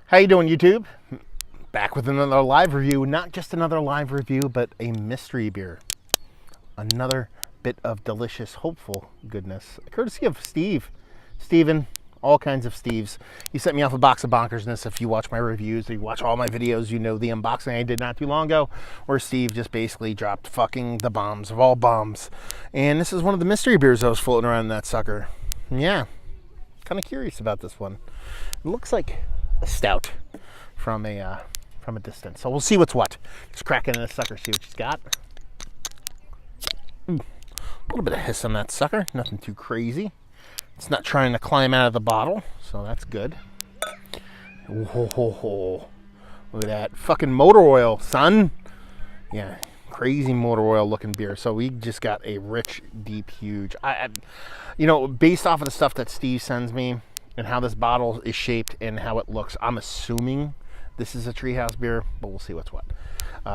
How you doing, YouTube? Back with another live review. Not just another live review, but a mystery beer. Another bit of delicious, hopeful goodness, courtesy of Steve. Steven, all kinds of Steves. He sent me off a box of bonkersness. If you watch my reviews or you watch all my videos, you know the unboxing I did not too long ago, where Steve just basically dropped fucking the bombs of all bombs. And this is one of the mystery beers that was floating around in that sucker. Yeah, kind of curious about this one. It looks like a stout from a distance. So we'll see what's what. Just crack into this sucker, see what she's got. A little bit of hiss on that sucker. Nothing too crazy. It's not trying to climb out of the bottle, so that's good. Whoa, look at that. Fucking motor oil, son. Yeah, crazy motor oil looking beer. So we just got a rich, deep, huge. You know, based off of the stuff that Steve sends me and how this bottle is shaped and how it looks, I'm assuming this is a Treehouse beer, but we'll see what's what.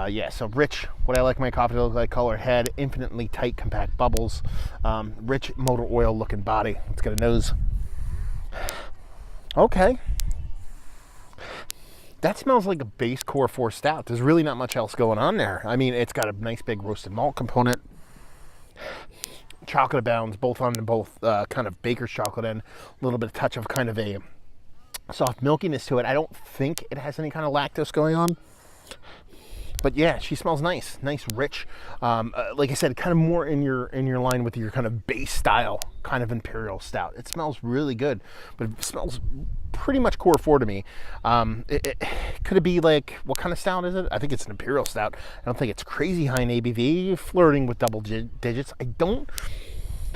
Yeah, so rich, what I like my coffee to look like, color head, infinitely tight, compact bubbles, rich motor oil looking body. Let's get a nose. Okay. That smells like a base Core 4 stout. There's really not much else going on there. I mean, it's got a nice big roasted malt component. Chocolate abounds, both on both kind of baker's chocolate and a little bit of touch of kind of a soft milkiness to it. I don't think it has any kind of lactose going on. But yeah, she smells nice, rich. Like I said, kind of more in your line with your kind of base style kind of imperial stout. It smells really good, but it smells pretty much Core 4 to me. Could it be like, what kind of stout is it? I think it's an imperial stout. I don't think it's crazy high in ABV, flirting with double digits.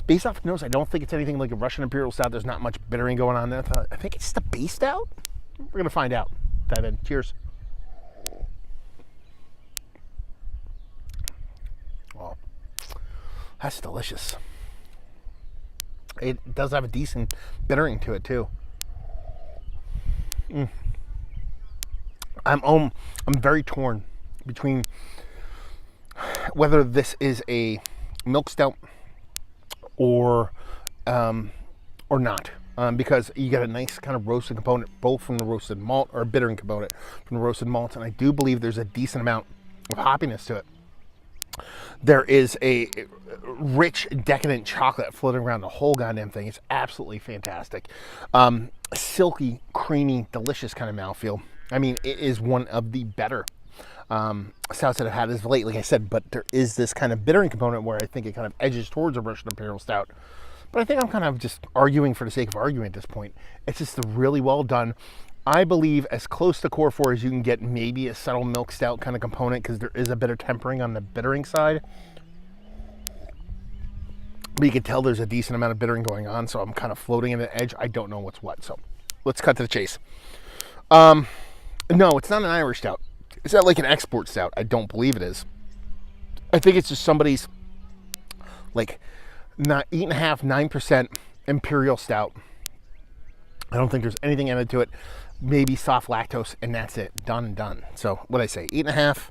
Based off the nose, I don't think it's anything like a Russian imperial stout. There's not much bittering going on there. I think it's the base stout. We're gonna find out. Dive in. Cheers. Oh, that's delicious. It does have a decent bittering to it too. I'm very torn between whether this is a milk stout or not, because you get a nice kind of roasted component both from the roasted malt, or a bittering component from the roasted malt, and I do believe there's a decent amount of hoppiness to it. There is a rich, decadent chocolate floating around the whole goddamn thing. It's absolutely fantastic. Silky, creamy, delicious kind of mouthfeel. I mean, it is one of the better stouts that I've had as of late, like I said, but there is this kind of bittering component where I think it kind of edges towards a Russian Imperial Stout. But I think I'm kind of just arguing for the sake of arguing at this point. It's just really well done. I believe as close to Core 4 as you can get, maybe a subtle milk stout kind of component, because there is a bit of tempering on the bittering side. But you can tell there's a decent amount of bittering going on, so I'm kind of floating in the edge. I don't know what's what, so let's cut to the chase. No, it's not an Irish stout. It's not like an export stout. I don't believe it is. I think it's just somebody's like 8.5%, 9% imperial stout. I don't think there's anything added to it. Maybe soft lactose, and that's it. Done and done. So what I say, 8.5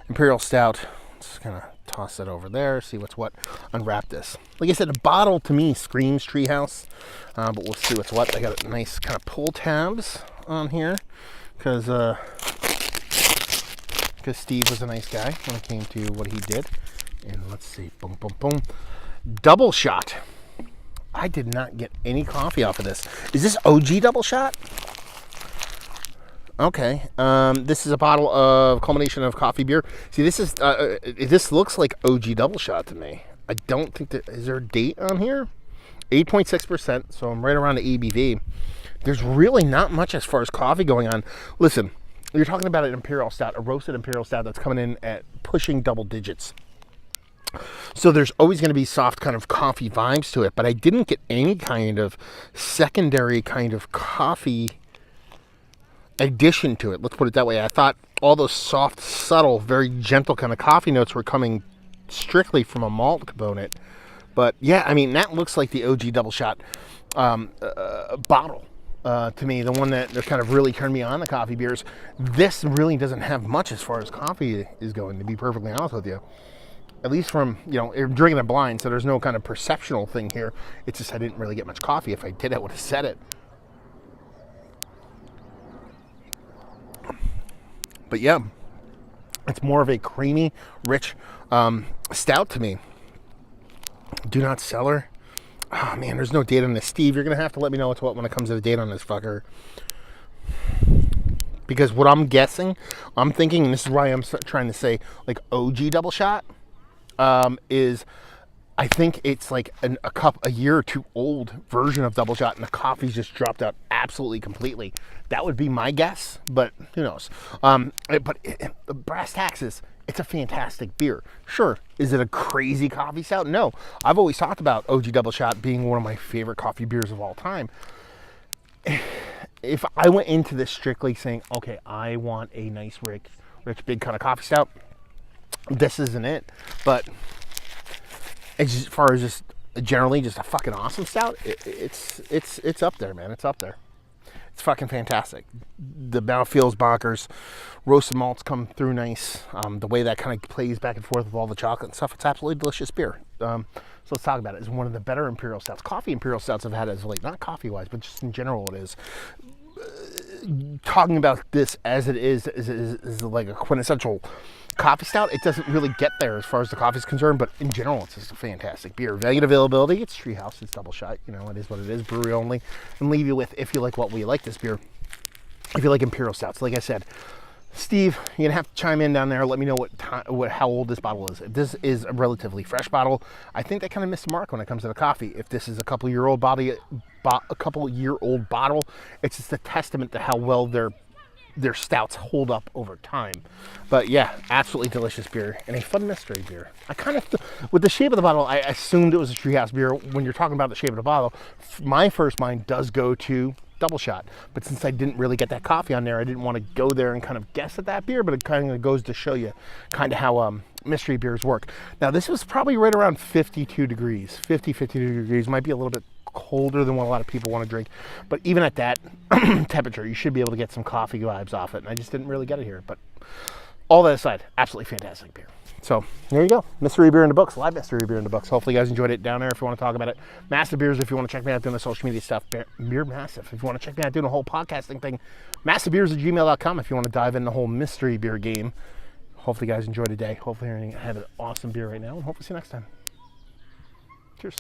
imperial stout. Just kind of toss that over there, see what's what. Unwrap this. Like I said, the bottle to me screams Treehouse, but we'll see what's what. I got a nice kind of pull tabs on here, because Steve was a nice guy when it came to what he did. And let's see, boom, boom, boom. Double shot. I did not get any coffee off of this. Is this OG double shot? Okay. This is a bottle of culmination of coffee beer. See, this is this looks like OG double shot to me. I don't think that, is there a date on here? 8.6%, so I'm right around the ABV. There's really not much as far as coffee going on. Listen, you're talking about an imperial stout, a roasted imperial stout that's coming in at pushing double digits. So there's always going to be soft kind of coffee vibes to it, but I didn't get any kind of secondary kind of coffee addition to it. Let's put it that way. I thought all those soft, subtle, very gentle kind of coffee notes were coming strictly from a malt component. But yeah, I mean, that looks like the OG double shot bottle to me, the one that kind of really turned me on the coffee beers. This really doesn't have much as far as coffee is going, to be perfectly honest with you. At least from, you're drinking it blind, so there's no kind of perceptual thing here. It's just I didn't really get much coffee. If I did, I would have said it. But yeah, it's more of a creamy, rich stout to me. Do not cellar. Oh man, there's no date on this. Steve, you're gonna have to let me know what's what when it comes to the date on this fucker. Because what I'm guessing, I'm thinking, and this is why I'm trying to say like OG double shot, is I think it's like a year or two old version of double shot, and the coffee's just dropped out absolutely completely. That would be my guess, but who knows? Brass taxes, it's a fantastic beer. Sure, is it a crazy coffee stout? No, I've always talked about OG double shot being one of my favorite coffee beers of all time. If I went into this strictly saying, okay, I want a nice, rich, big kind of coffee stout, this isn't it. But as far as just generally just a fucking awesome stout, it's up there, man. It's up there. It's fucking fantastic. The mouthfeel's bonkers. Roasted malts come through nice. The way that kind of plays back and forth with all the chocolate and stuff, it's absolutely delicious beer. So let's talk about it. It's one of the better imperial stouts. Coffee imperial stouts I've had as of late. Not coffee-wise, but just in general it is. Talking about this as it is like a quintessential coffee stout. It doesn't really get there as far as the coffee is concerned, but in general, it's just a fantastic beer. Value availability, it's Treehouse, it's double shot. You know, it is what it is, brewery only. And leave you with, if you like what we like this beer, if you like imperial stouts, like I said, Steve, you're gonna have to chime in down there. Let me know how old this bottle is. If this is a relatively fresh bottle, I think they kind of missed the mark when it comes to the coffee. If this is a couple-year-old bottle, it's just a testament to how well their stouts hold up over time. But yeah, absolutely delicious beer and a fun mystery beer. I kind of, with the shape of the bottle, I assumed it was a Treehouse beer. When you're talking about the shape of the bottle, my first mind does go to double shot. But since I didn't really get that coffee on there, I didn't want to go there and kind of guess at that beer, but it kind of goes to show you kind of how mystery beers work. Now, this was probably right around 52 degrees. 52 degrees. Might be a little bit colder than what a lot of people want to drink, but even at that temperature, you should be able to get some coffee vibes off it, and I just didn't really get it here. But all that aside, absolutely fantastic beer. So there you go, mystery beer in the books, live mystery beer in the books. Hopefully you guys enjoyed it. Down there if you want to talk about it. Massive Beers if you want to check me out doing the social media stuff. Beer Massive if you want to check me out doing the whole podcasting thing. massivebeers@gmail.com if you want to dive in the whole mystery beer game. Hopefully you guys enjoyed today. Hopefully you're having an awesome beer right now, and hopefully see you next time. Cheers.